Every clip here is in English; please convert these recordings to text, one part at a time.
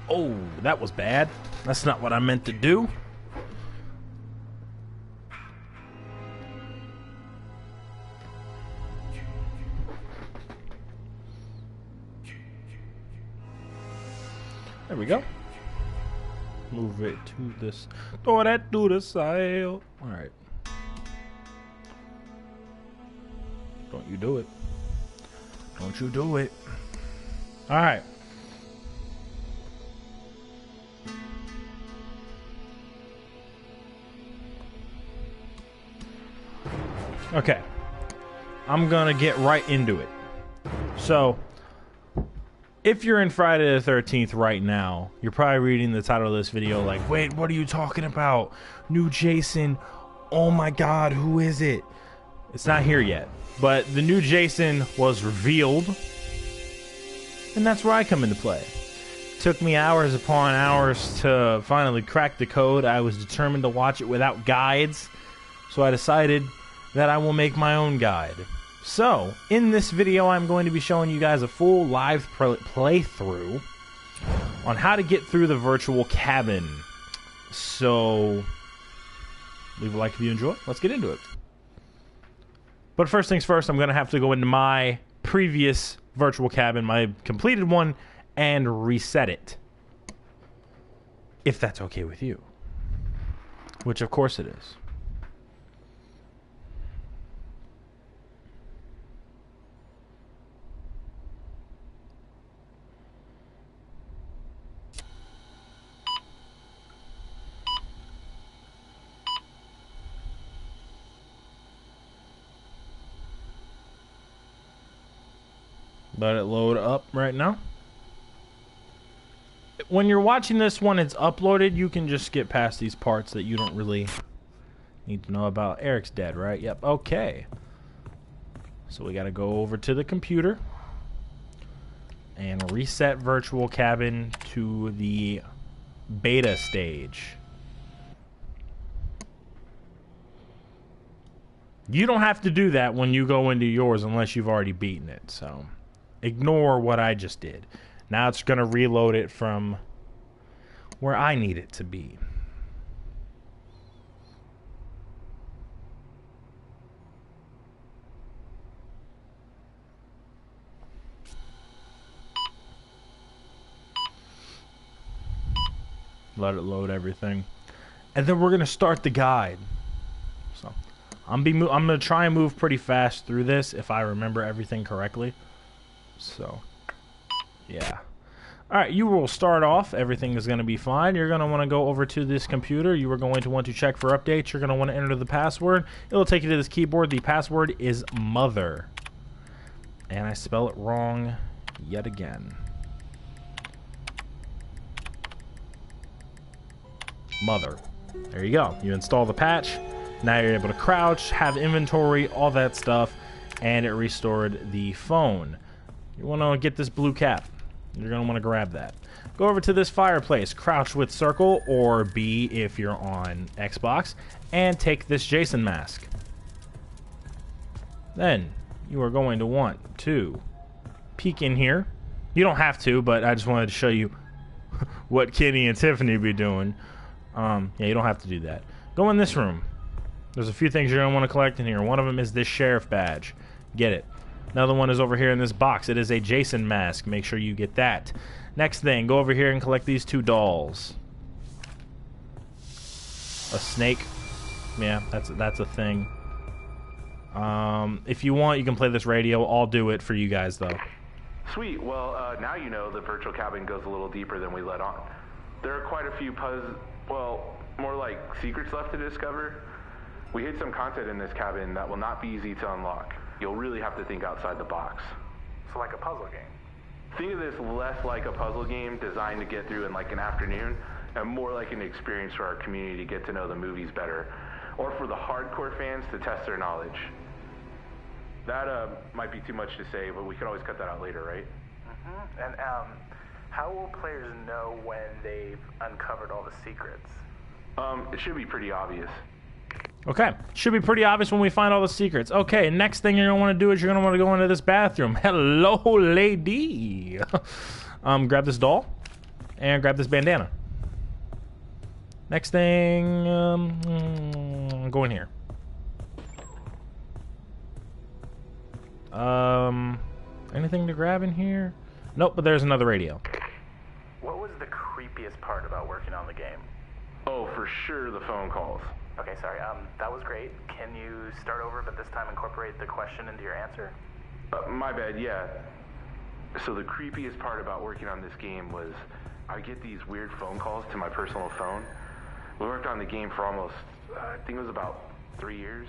Oh, that was bad. That's not what I meant to do. There we go. Move it to this. Throw that to the side. All right. Don't you do it. Don't you do it. All right. Okay. I'm gonna get right into it. So, if you're in Friday the 13th right now, you're probably reading the title of this video like, wait, what are you talking about? New Jason. Oh my god, who is it? It's not here yet. But the new Jason was revealed. And that's where I come into play. It took me hours upon hours to finally crack the code. I was determined to watch it without guides. So I decided that I will make my own guide. So, in this video, I'm going to be showing you guys a full live playthrough on how to get through the virtual cabin. So, leave a like if you enjoy. Let's get into it. But first things first, I'm going to have to go into my previous virtual cabin, my completed one, and reset it. If that's okay with you. Which, of course, it is. Let it load up right now. When you're watching this when it's uploaded, you can just skip past these parts that you don't really need to know about. Eric's dead, right? Yep. Okay. So we got to go over to the computer and reset virtual cabin to the beta stage. You don't have to do that when you go into yours unless you've already beaten it, so ignore what I just did. Now it's going to reload it from where I need it to be. Let it load everything. And then we're going to start the guide. So I'm going to try and move pretty fast through this if I remember everything correctly. So, yeah. Alright, you will start off. Everything is going to be fine. You're going to want to go over to this computer. You are going to want to check for updates. You're going to want to enter the password. It'll take you to this keyboard. The password is mother. And I spell it wrong yet again. Mother. There you go. You install the patch. Now you're able to crouch, have inventory, all that stuff, and it restored the phone. You want to get this blue cap. You're going to want to grab that. Go over to this fireplace, crouch with circle or B if you're on Xbox, and take this Jason mask. Then you are going to want to peek in here. You don't have to, but I just wanted to show you what Kenny and Tiffany be doing. Yeah, you don't have to do that. Go in this room. There's a few things you're going to want to collect in here. One of them is this sheriff badge. Get it. Another one is over here in this box. It is a Jason mask. Make sure you get that. Next thing, go over here and collect these two dolls. A snake. Yeah, that's a thing. If you want, you can play this radio. I'll do it for you guys, though. Sweet. Well, now you know the virtual cabin goes a little deeper than we let on. There are quite a few more like secrets left to discover. We hid some content in this cabin that will not be easy to unlock. You'll really have to think outside the box. So like a puzzle game? Think of this less like a puzzle game designed to get through in like an afternoon, and more like an experience for our community to get to know the movies better, or for the hardcore fans to test their knowledge. That might be too much to say, but we can always cut that out later, right? Mm-hmm. And how will players know when they've uncovered all the secrets? It should be pretty obvious. Okay, should be pretty obvious when we find all the secrets. Okay, next thing you're going to want to do is you're going to want to go into this bathroom. Hello, lady. Grab this doll. and grab this bandana. Next thing, go in here. Anything to grab in here? Nope, but there's another radio. What was the creepiest part about working on the game? Oh, for sure, the phone calls. Okay, sorry. That was great. Can you start over, but this time incorporate the question into your answer? My bad, yeah. So the creepiest part about working on this game was I get these weird phone calls to my personal phone. We worked on the game for almost, I think it was about 3 years.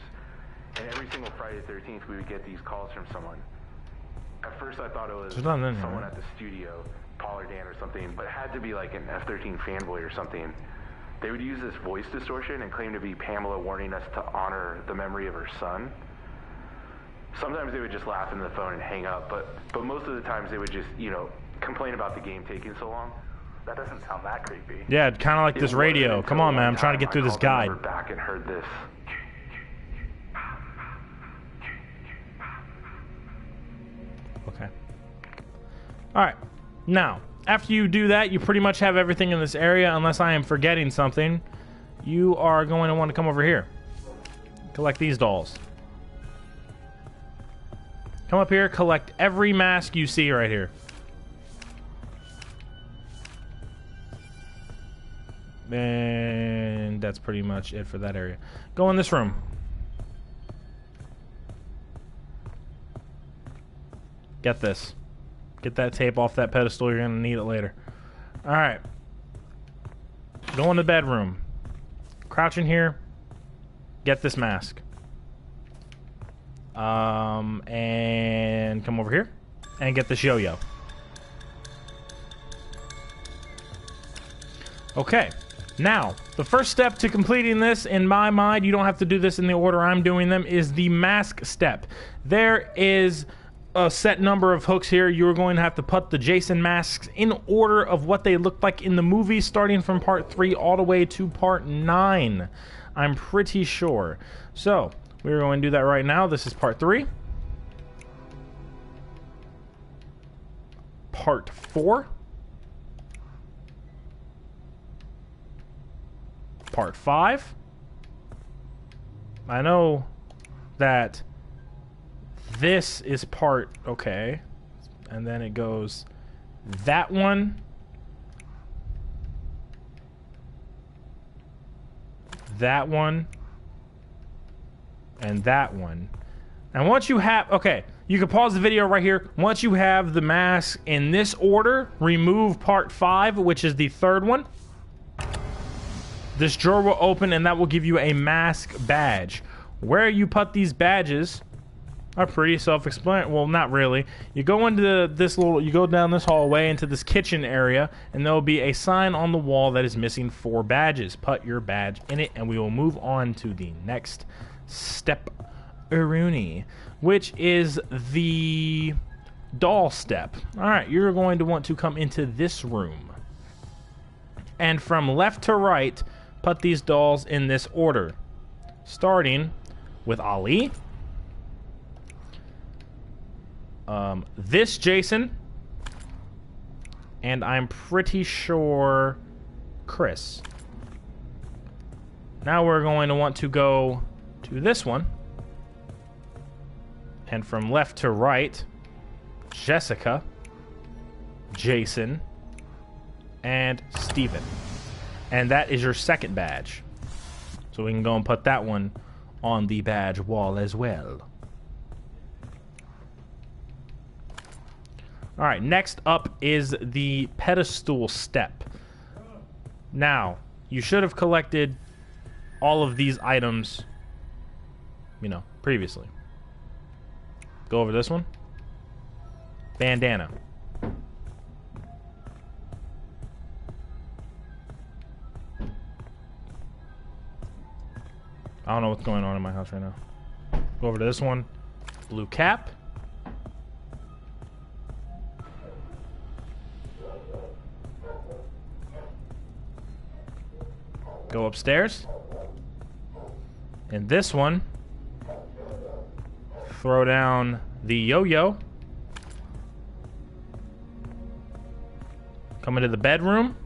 And every single Friday the 13th, we would get these calls from someone. At first, I thought it was someone at the studio, Paul or Dan or something, but it had to be like an F-13 fanboy or something. They would use this voice distortion and claim to be Pamela warning us to honor the memory of her son. Sometimes they would just laugh into the phone and hang up, but most of the times they would just, you know, complain about the game taking so long. That doesn't sound that creepy. Yeah, kind of like this radio. Come on, man. I'm trying to get through this guide. Back and heard this. Okay. All right. Now, after you do that, you pretty much have everything in this area, unless I am forgetting something. You are going to want to come over here. Collect these dolls. Come up here, collect every mask you see right here. And that's pretty much it for that area. Go in this room. Get this. Get that tape off that pedestal. You're going to need it later. Alright. Go in the bedroom. Crouch in here. Get this mask. And come over here. And get this yo-yo. Okay. Now, the first step to completing this, in my mind, you don't have to do this in the order I'm doing them, is the mask step. There is a set number of hooks here. You're going to have to put the Jason masks in order of what they looked like in the movie, starting from part 3 all the way to part 9. I'm pretty sure. So, we're going to do that right now. This is part 3. Part 4. Part 5. I know that this is part, okay, and then it goes that one, that one, and that one. And once you have, okay, you can pause the video right here. Once you have the mask in this order, remove part 5, which is the third one. This drawer will open and that will give you a mask badge. Where you put these badges are pretty self-explanatory. Well, not really. You go into this little, you go down this hallway into this kitchen area, and there will be a sign on the wall that is missing 4 badges. Put your badge in it, and we will move on to the next step, Iruni, which is the doll step. All right, you're going to want to come into this room, and from left to right, put these dolls in this order, starting with Ali. This Jason, and I'm pretty sure Chris. Now we're going to want to go to this one, and from left to right, Jessica, Jason, and Steven. And that is your second badge. So we can go and put that one on the badge wall as well. Alright, next up is the pedestal step. Now, you should have collected all of these items, you know, previously. Go over this one. Bandana. I don't know what's going on in my house right now. Go over to this one. Blue cap. Go upstairs. And this one, throw down the yo-yo. Come into the bedroom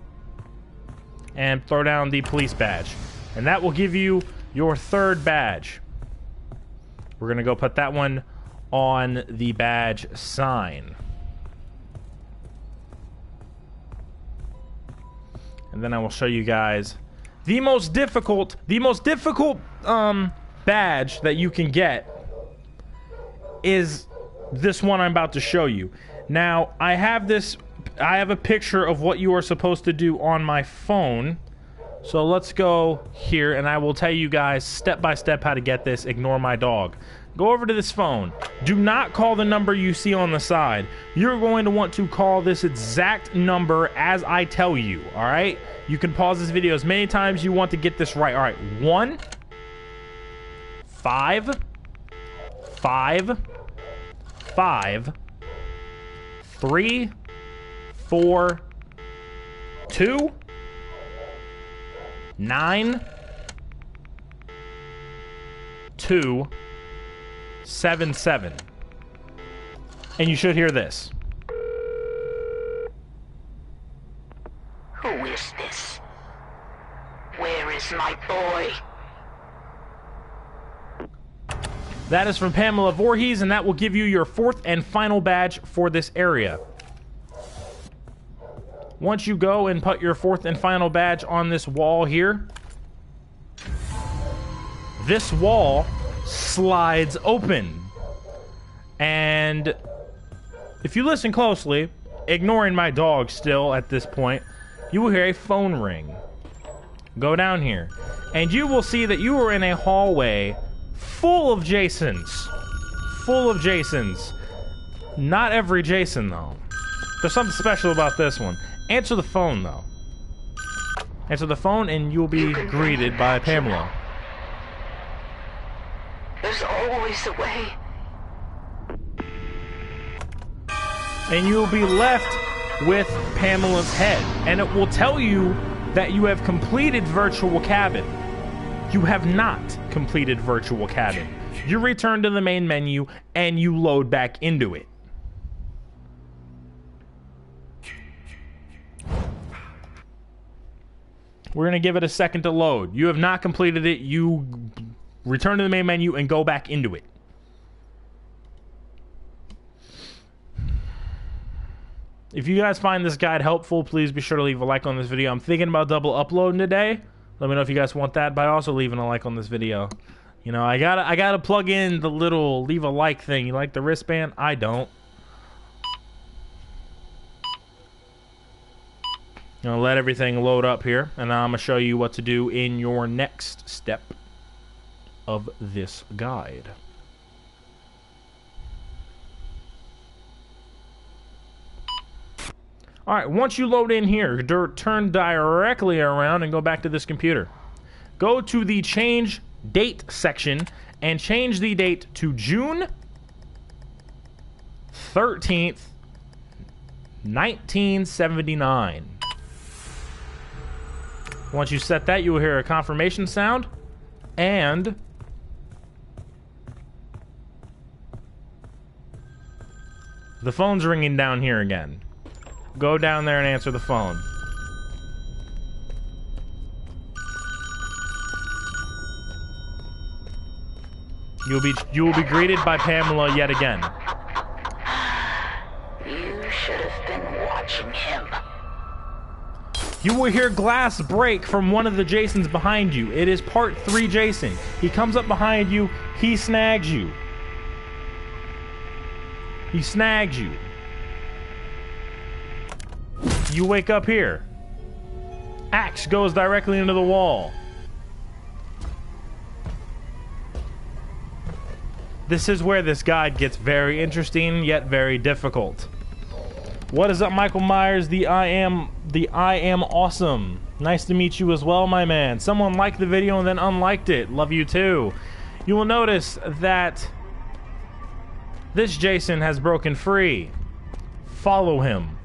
and throw down the police badge. And that will give you your third badge. We're going to go put that one on the badge sign. And then I will show you guys the most difficult badge that you can get is this one I'm about to show you. Now, I have a picture of what you are supposed to do on my phone. So let's go here and I will tell you guys step by step how to get this. Ignore my dog. Go over to this phone. Do not call the number you see on the side. You're going to want to call this exact number as I tell you, all right? You can pause this video as many times you want to get this right. All right, 1 5 5 5 3 4 2 9 2 7 7. And you should hear this. Who is this? Where is my boy? That is from Pamela Voorhees, and that will give you your fourth and final badge for this area. Once you go and put your fourth and final badge on this wall here, this wall slides open. And if you listen closely, ignoring my dog still at this point, you will hear a phone ring. Go down here, and you will see that you are in a hallway full of Jasons. Full of Jasons. Not every Jason, though. There's something special about this one. Answer the phone, though. Answer the phone, and you'll be greeted by Pamela. There's always a way. And you'll be left with Pamela's head. And it will tell you that you have completed Virtual Cabin. You have not completed Virtual Cabin. You return to the main menu, and you load back into it. We're going to give it a second to load. You have not completed it. You return to the main menu and go back into it. If you guys find this guide helpful, please be sure to leave a like on this video. I'm thinking about double uploading today. Let me know if you guys want that by also leaving a like on this video. You know, I gotta plug in the little leave a like thing. You like the wristband? I don't. I'm gonna let everything load up here, and I'm gonna show you what to do in your next step of this guide. Alright, once you load in here, turn directly around and go back to this computer. Go to the change date section and change the date to June 13th, 1979. Once you set that, you will hear a confirmation sound, and the phone's ringing down here again. Go down there and answer the phone. You will be greeted by Pamela yet again. You should have been watching him. You will hear glass break from one of the Jasons behind you. It is part 3 Jason. He comes up behind you. He snags you. He snags you. You wake up here. Axe goes directly into the wall. This is where this guide gets very interesting, yet very difficult. What is up, Michael Myers? The I am awesome. Nice to meet you as well, my man. Someone liked the video and then unliked it. Love you too. You will notice that this Jason has broken free. Follow him.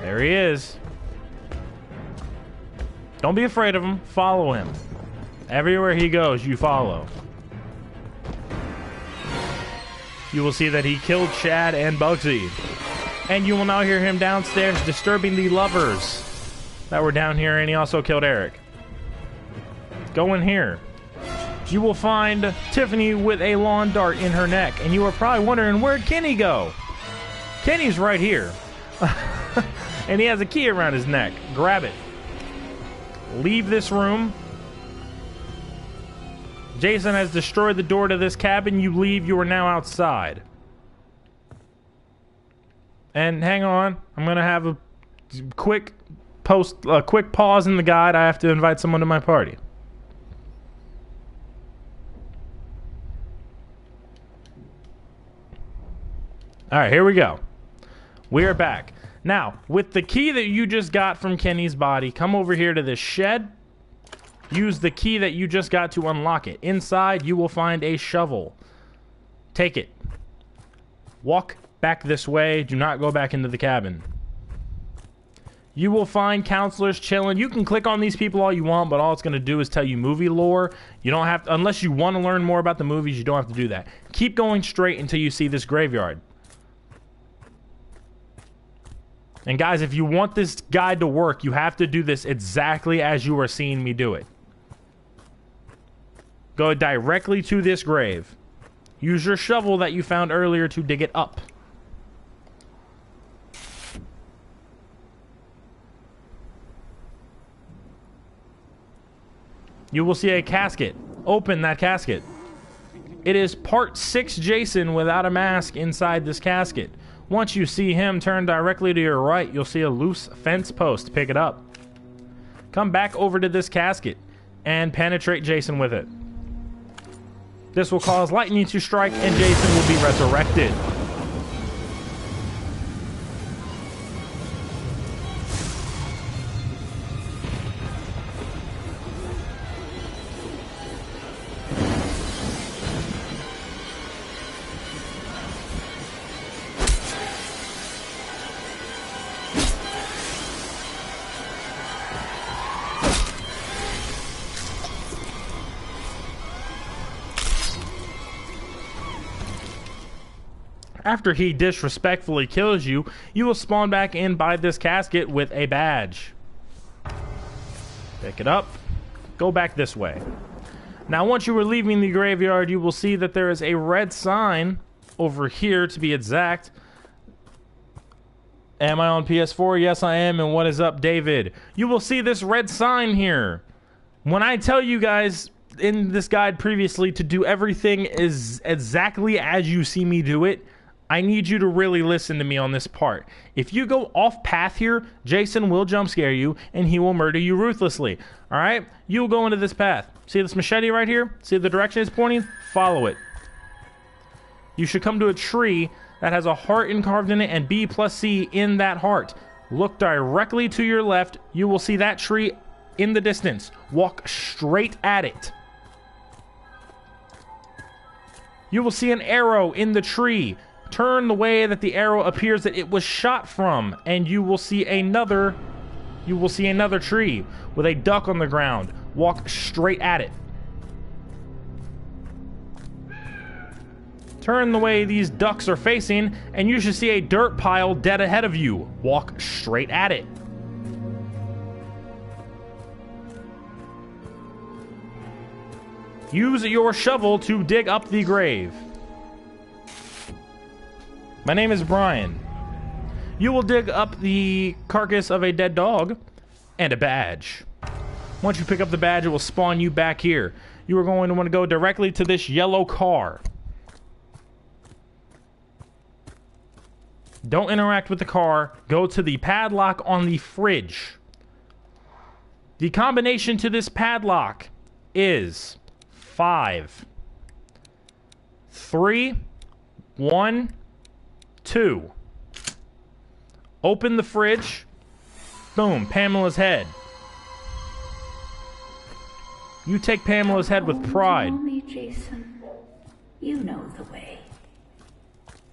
There he is. Don't be afraid of him. Follow him. Everywhere he goes, you follow. you will see that he killed Chad and Bugsy. And you will now hear him downstairs disturbing the lovers that were down here, and he also killed Eric. Go in here. You will find Tiffany with a lawn dart in her neck, and you are probably wondering, where'd Kenny go? Kenny's right here. And he has a key around his neck. Grab it. Leave this room. Jason has destroyed the door to this cabin. You leave. You are now outside. And hang on. I'm going to have a quick pause in the guide. I have to invite someone to my party. All right, here we go. We are back. Now, with the key that you just got from Kenny's body, come over here to this shed. Use the key that you just got to unlock it. Inside, you will find a shovel. Take it. Walk back this way. Do not go back into the cabin. You will find counselors chilling. You can click on these people all you want, but all it's going to do is tell you movie lore. You don't have to, unless you want to learn more about the movies, you don't have to do that. Keep going straight until you see this graveyard. And guys, if you want this guide to work, you have to do this exactly as you are seeing me do it. Go directly to this grave. Use your shovel that you found earlier to dig it up. You will see a casket. Open that casket. It is part 6 Jason without a mask inside this casket. Once you see him, turn directly to your right. You'll see a loose fence post. Pick it up. Come back over to this casket and penetrate Jason with it. This will cause lightning to strike and Jason will be resurrected. After he disrespectfully kills you, you will spawn back in by this casket with a badge. Pick it up. Go back this way. Now, once you are leaving the graveyard, you will see that there is a red sign over here, to be exact. Am I on PS4? Yes, I am. And what is up, David? You will see this red sign here. When I tell you guys in this guide previously to do everything is exactly as you see me do it, I need you to really listen to me on this part. If you go off path here, Jason will jump scare you and he will murder you ruthlessly. All right? You will go into this path. See this machete right here? See the direction it's pointing? Follow it. You should come to a tree that has a heart carved in it and B plus C in that heart. Look directly to your left. You will see that tree in the distance. Walk straight at it. You will see an arrow in the tree. Turn the way that the arrow appears that it was shot from, and you will see another tree with a duck on the ground. Walk straight at it. Turn the way these ducks are facing, and you should see a dirt pile dead ahead of you. Walk straight at it. Use your shovel to dig up the grave. My name is Brian. You will dig up the carcass of a dead dog and a badge. Once you pick up the badge, it will spawn you back here. You are going to want to go directly to this yellow car. Don't interact with the car. Go to the padlock on the fridge. The combination to this padlock is 5, 3, 1, 2. Open the fridge. Boom, Pamela's head. You take Pamela's head with pride. Call me Jason. You know the way.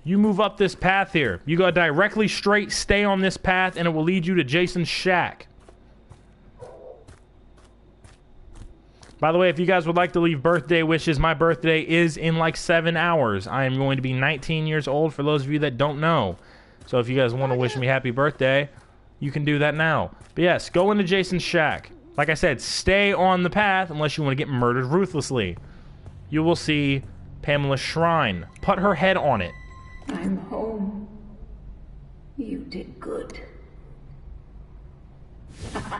You move up this path here. You go directly straight, stay on this path, and it will lead you to Jason's shack. By the way, if you guys would like to leave birthday wishes, my birthday is in like 7 hours. I am going to be 19 years old for those of you that don't know. So if you guys want to wish me happy birthday, you can do that now. But yes, go into Jason's shack. Like I said, stay on the path unless you want to get murdered ruthlessly. You will see Pamela's shrine. Put her head on it. I'm home. You did good.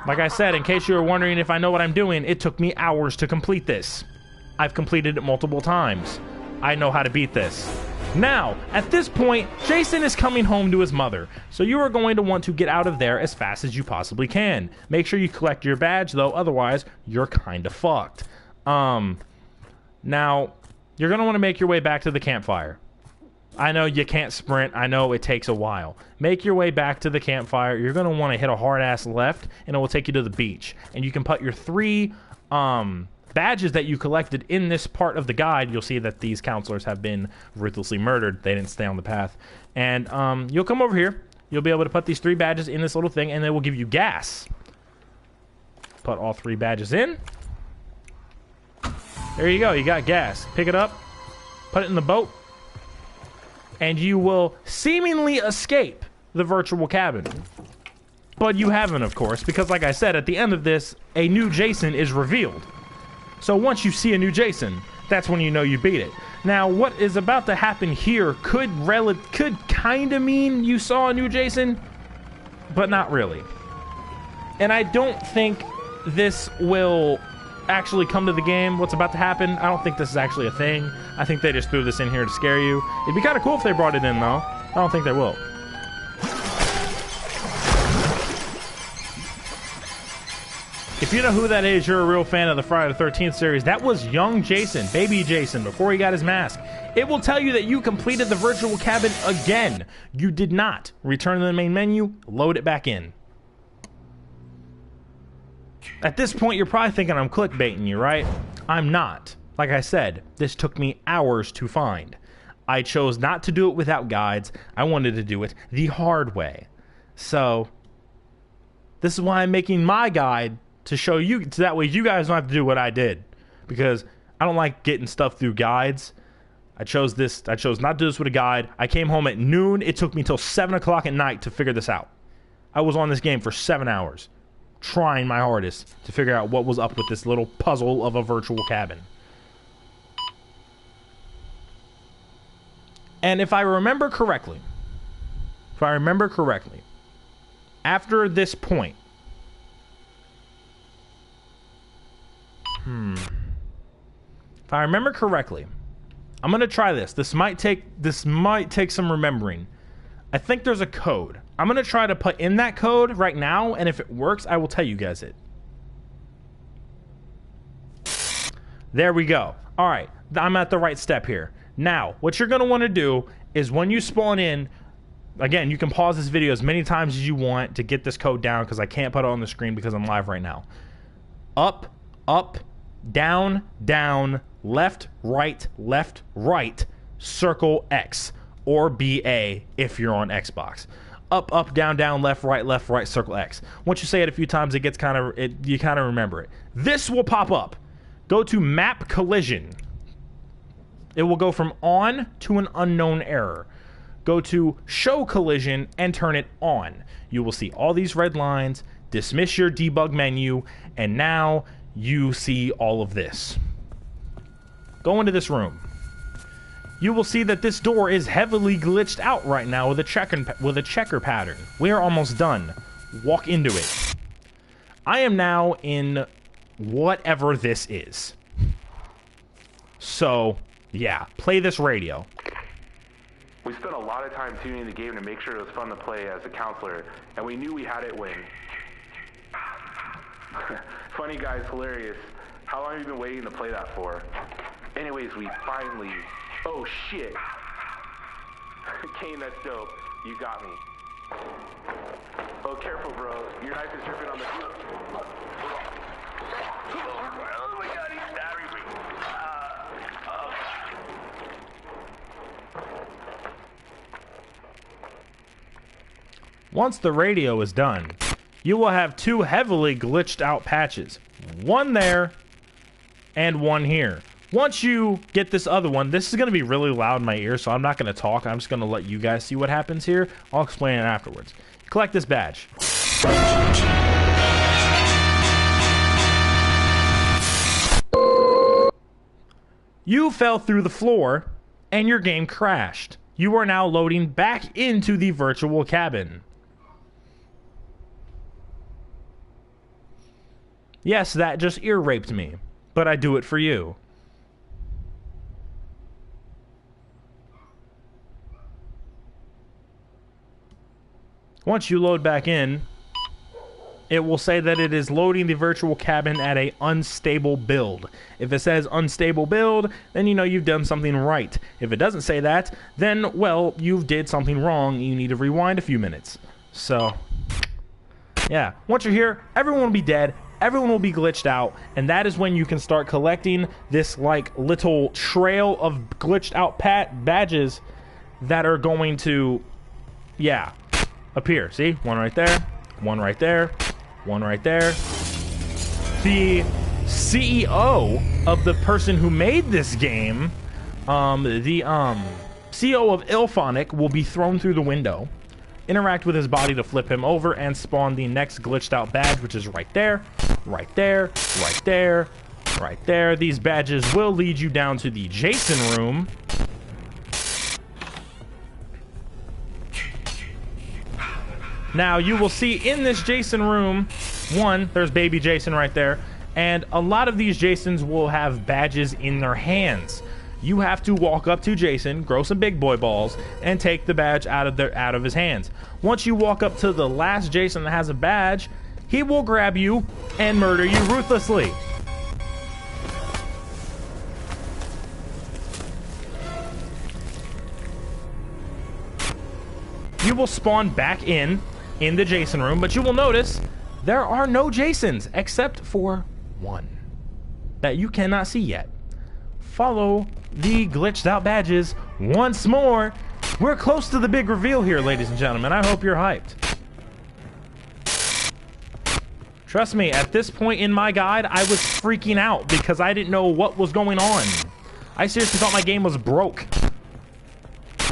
Like I said, in case you were wondering if I know what I'm doing, it took me hours to complete this. I've completed it multiple times. I know how to beat this. Now, at this point, Jason is coming home to his mother, so you are going to want to get out of there as fast as you possibly can. Make sure you collect your badge, though, otherwise, you're kinda fucked. Now, you're gonna want to make your way back to the campfire. I know you can't sprint. I know it takes a while. Make your way back to the campfire. You're going to want to hit a hard-ass left, and it will take you to the beach. And you can put your 3 badges that you collected in this part of the guide. You'll see that these counselors have been ruthlessly murdered. They didn't stay on the path. And you'll come over here. You'll be able to put these 3 badges in this little thing, and they will give you gas. Put all 3 badges in. There you go. You got gas. Pick it up. Put it in the boat. And you will seemingly escape the virtual cabin. But you haven't, of course, because like I said, at the end of this, a new Jason is revealed. So once you see a new Jason, that's when you know you beat it. Now, what is about to happen here could kind of mean you saw a new Jason, but not really. And I don't think this will actually come to the game. What's about to happen, I don't think this is actually a thing. I think they just threw this in here to scare you. It'd be kind of cool if they brought it in, though. I don't think they will. If you know who that is, you're a real fan of the Friday the 13th series. That was young Jason, baby Jason, before he got his mask. It will tell you that you completed the virtual cabin again. You did not. Return to the main menu, load it back in. At this point, you're probably thinking I'm clickbaiting you, right? I'm not. Like I said, this took me hours to find. I chose not to do it without guides. I wanted to do it the hard way. So, this is why I'm making my guide to show you, so that way you guys don't have to do what I did. Because I don't like getting stuff through guides. I chose not to do this with a guide. I came home at noon. It took me until 7 o'clock at night to figure this out. I was on this game for 7 hours, trying my hardest to figure out what was up with this little puzzle of a virtual cabin. And if I remember correctly, after this point, if I remember correctly, I'm gonna try this. This might take some remembering. I think there's a code. I'm gonna try to put in that code right now, and if it works, I will tell you guys it. There we go. All right, I'm at the right step here. Now, what you're gonna want to do is when you spawn in, again, you can pause this video as many times as you want to get this code down, because I can't put it on the screen because I'm live right now. Up, up, down, down, left, right, circle X, or BA if you're on Xbox. Up, up, down, down, left, right, circle X. Once you say it a few times, it gets you kind of remember it. This will pop up. Go to map collision. It will go from on to an unknown error. Go to show collision and turn it on. You will see all these red lines. Dismiss your debug menu, and now you see all of this. Go into this room. You will see that this door is heavily glitched out right now with a checker pattern. We are almost done. Walk into it. I am now in whatever this is. So, yeah, play this radio. We spent a lot of time tuning the game to make sure it was fun to play as a counselor, and we knew we had it win. Funny guys, hilarious. How long have you been waiting to play that for? Anyways, we finally... Oh, shit. Kane, that's dope. You got me. Oh, careful, bro. Your knife is dripping on the... Oh my god, he's stabbing me. Once the radio is done, you will have 2 heavily glitched out patches. One there, and one here. Once you get this other one, this is going to be really loud in my ear, so I'm not going to talk. I'm just going to let you guys see what happens here. I'll explain it afterwards. Collect this badge. You fell through the floor, and your game crashed. You are now loading back into the virtual cabin. Yes, that just ear raped me, but I do it for you. Once you load back in, it will say that it is loading the virtual cabin at a unstable build. If it says unstable build, then you know you've done something right. If it doesn't say that, then, well, you've did something wrong. You need to rewind a few minutes. So, yeah. Once you're here, everyone will be dead. Everyone will be glitched out. And that is when you can start collecting this, like, little trail of glitched out badges that are going to, yeah, appear. See? One right there. One right there. One right there. The CEO of the person who made this game, the CEO of IllFonic will be thrown through the window, interact with his body to flip him over, and spawn the next glitched out badge, which is right there, right there, right there, right there. These badges will lead you down to the Jason room. Now, you will see in this Jason room, one, there's baby Jason right there, and a lot of these Jasons will have badges in their hands. You have to walk up to Jason, grow some big boy balls, and take the badge out of his hands. Once you walk up to the last Jason that has a badge, he will grab you and murder you ruthlessly. You will spawn back in the Jason room, but you will notice there are no Jasons except for one that you cannot see yet. Follow the glitched out badges once more. We're close to the big reveal here, ladies and gentlemen. I hope you're hyped. Trust me, at this point in my guide, I was freaking out because I didn't know what was going on. I seriously thought my game was broke.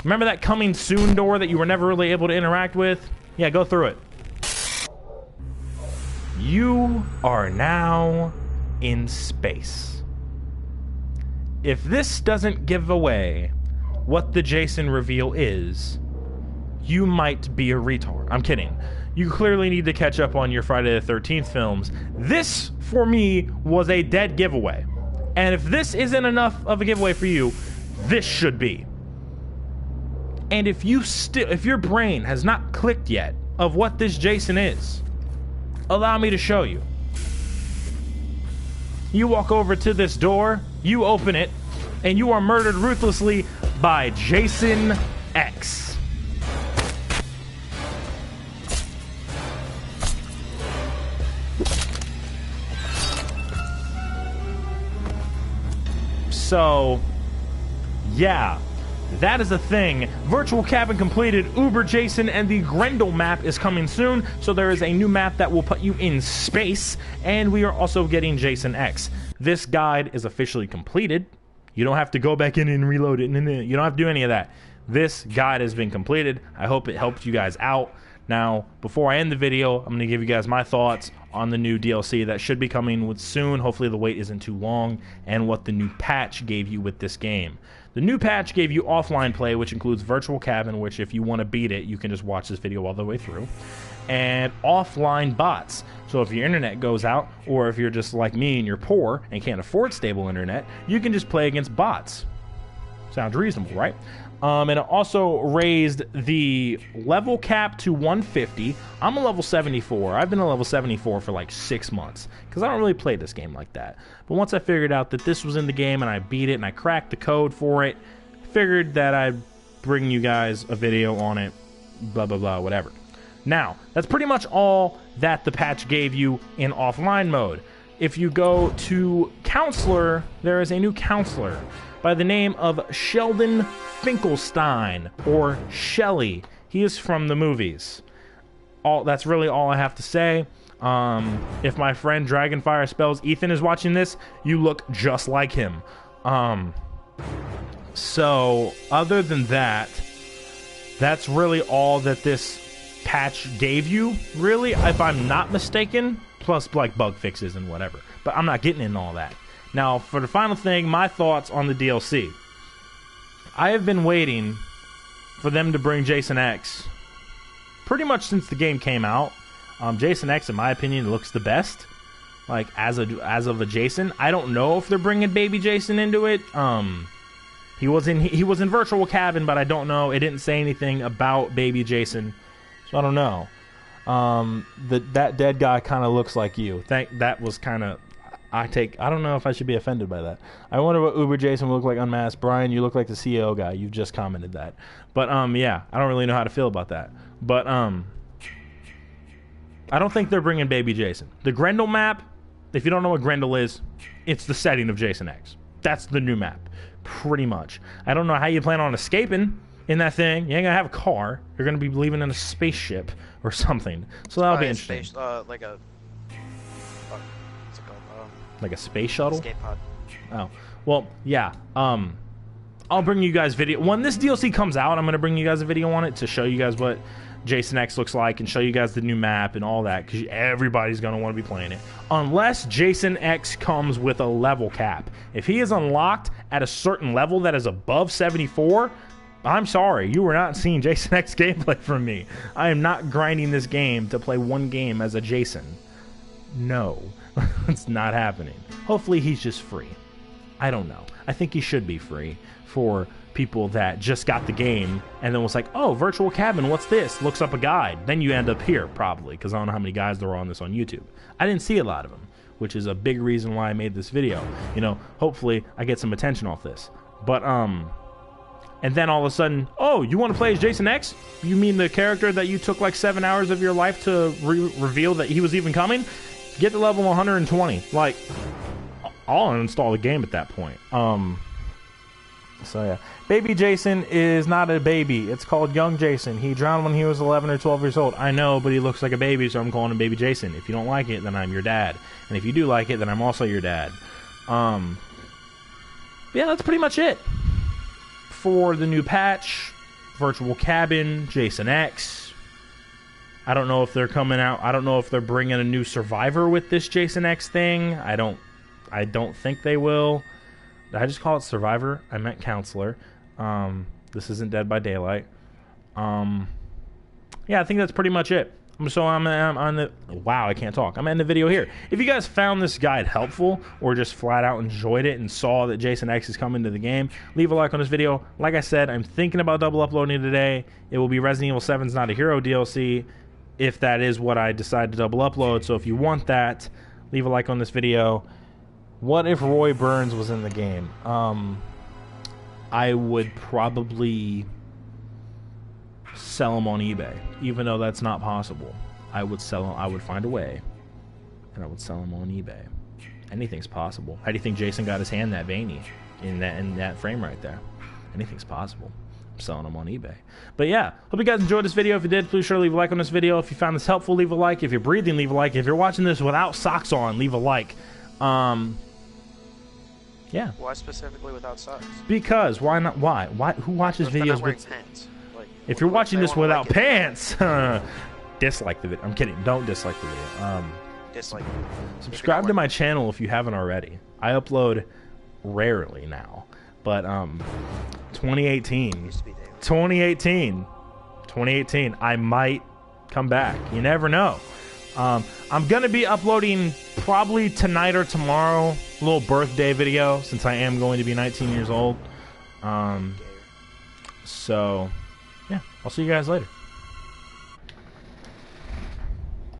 Remember that coming soon door that you were never really able to interact with? Yeah, go through it. You are now in space. If this doesn't give away what the Jason reveal is, you might be a retard. I'm kidding. You clearly need to catch up on your Friday the 13th films. This, for me, was a dead giveaway. And if this isn't enough of a giveaway for you, this should be. And if your brain has not clicked yet of what this Jason is, allow me to show you. You walk over to this door, you open it, and you are murdered ruthlessly by Jason X. So, yeah. That is a thing. Virtual cabin completed. Uber Jason and the Grendel map is coming soon. So there is a new map that will put you in space. And we are also getting Jason X. This guide is officially completed. You don't have to go back in and reload it. You don't have to do any of that. This guide has been completed. I hope it helped you guys out. Now, before I end the video, I'm going to give you guys my thoughts on the new DLC that should be coming with soon. Hopefully the wait isn't too long. And what the new patch gave you with this game. The new patch gave you offline play, which includes virtual cabin, which if you want to beat it, you can just watch this video all the way through. And offline bots. So if your internet goes out, or if you're just like me and you're poor and can't afford stable internet, you can just play against bots. Sounds reasonable, right? And it also raised the level cap to 150. I'm a level 74. I've been a level 74 for like 6 months because I don't really play this game like that. But once I figured out that this was in the game and I beat it and I cracked the code for it, figured that I'd bring you guys a video on it, blah, blah, blah, whatever. Now, that's pretty much all that the patch gave you in offline mode. If you go to Counselor, there is a new Counselor by the name of Sheldon Finkelstein, or Shelly. He is from the movies. That's really all I have to say. If my friend Dragonfire Spells Ethan is watching this, you look just like him. So other than that, that's really all that this patch gave you, really, if I'm not mistaken, plus like bug fixes and whatever. But I'm not getting into all that. Now, for the final thing, my thoughts on the DLC. I have been waiting for them to bring Jason X pretty much since the game came out. Jason X, in my opinion, looks the best. Like, as of a Jason. I don't know if they're bringing Baby Jason into it. He was in Virtual Cabin, but I don't know. It didn't say anything about Baby Jason, so I don't know. That dead guy kind of looks like you. That was kind of... I don't know if I should be offended by that. I wonder what Uber Jason would look like unmasked. Brian, you look like the CEO guy. You've just commented that. But, yeah, I don't really know how to feel about that. But, I don't think they're bringing Baby Jason. The Grendel map, if you don't know what Grendel is, it's the setting of Jason X. That's the new map, pretty much. I don't know how you plan on escaping in that thing. You ain't gonna have a car. You're gonna be leaving in a spaceship or something. So that'll be interesting. Like a... what's it called? Like a space shuttle? Escape pod. Oh. Well, yeah. I'll bring you guys video. When this DLC comes out, I'm gonna bring you guys a video on it to show you guys what Jason X looks like and show you guys the new map and all that, because everybody's going to want to be playing it. Unless Jason X comes with a level cap. If he is unlocked at a certain level that is above 74, I'm sorry, you are not seeing Jason X gameplay from me. I am not grinding this game to play one game as a Jason. No, it's not happening. Hopefully he's just free. I don't know. I think he should be free for people that just got the game and then was like, oh, Virtual Cabin, what's this? Looks up a guide. Then you end up here, probably, because I don't know how many guys there are on this on YouTube. I didn't see a lot of them, which is a big reason why I made this video. You know, hopefully I get some attention off this. But, and then all of a sudden, oh, you want to play as Jason X? You mean the character that you took like 7 hours of your life to reveal that he was even coming? Get to level 120. Like, I'll uninstall the game at that point. So yeah, Baby Jason is not a baby. It's called Young Jason. He drowned when he was 11 or 12 years old. I know, but he looks like a baby, so I'm calling him Baby Jason. If you don't like it, then I'm your dad. And if you do like it, then I'm also your dad. Yeah, that's pretty much it for the new patch. Virtual Cabin, Jason X. I don't know if they're coming out. I don't know if they're bringing a new survivor with this Jason X thing. I don't think they will. Did I just call it Survivor? I meant Counselor. This isn't Dead by Daylight. Yeah, I think that's pretty much it. So I'm on the... Wow, I can't talk. I'm ending the video here. If you guys found this guide helpful or just flat out enjoyed it and saw that Jason X is coming to the game, leave a like on this video. Like I said, I'm thinking about double uploading today. It will be Resident Evil 7's Not a Hero DLC, if that is what I decide to double upload. So if you want that, leave a like on this video. What if Roy Burns was in the game? I would probably sell him on eBay, even though that's not possible. I would sell him. I would find a way, and I would sell him on eBay. Anything's possible. How do you think Jason got his hand that veiny in that frame right there? Anything's possible. I'm selling them on eBay. But yeah, hope you guys enjoyed this video. If you did, please sure leave a like on this video. If you found this helpful, leave a like. If you're breathing, leave a like. If you're watching this without socks on, leave a like. Yeah. Why specifically without socks? Because why not? Why? Who watches videos with pants? Like, if you're watching this without pants, dislike the video. I'm kidding. Don't dislike the video. Dislike. Subscribe to my channel if you haven't already. I upload rarely now, but 2018, I might come back. You never know. I'm gonna be uploading probably tonight or tomorrow a little birthday video, since I am going to be 19 years old. So yeah, I'll see you guys later.